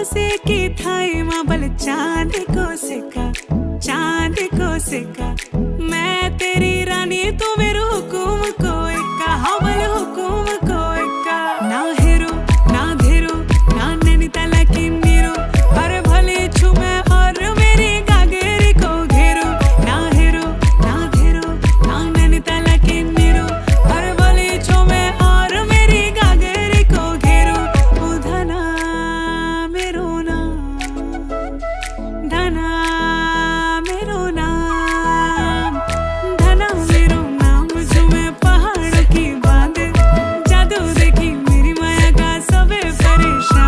से की थाई माबल चांद को सिक्का मैं तेरी रानी तू मेरू हुक्म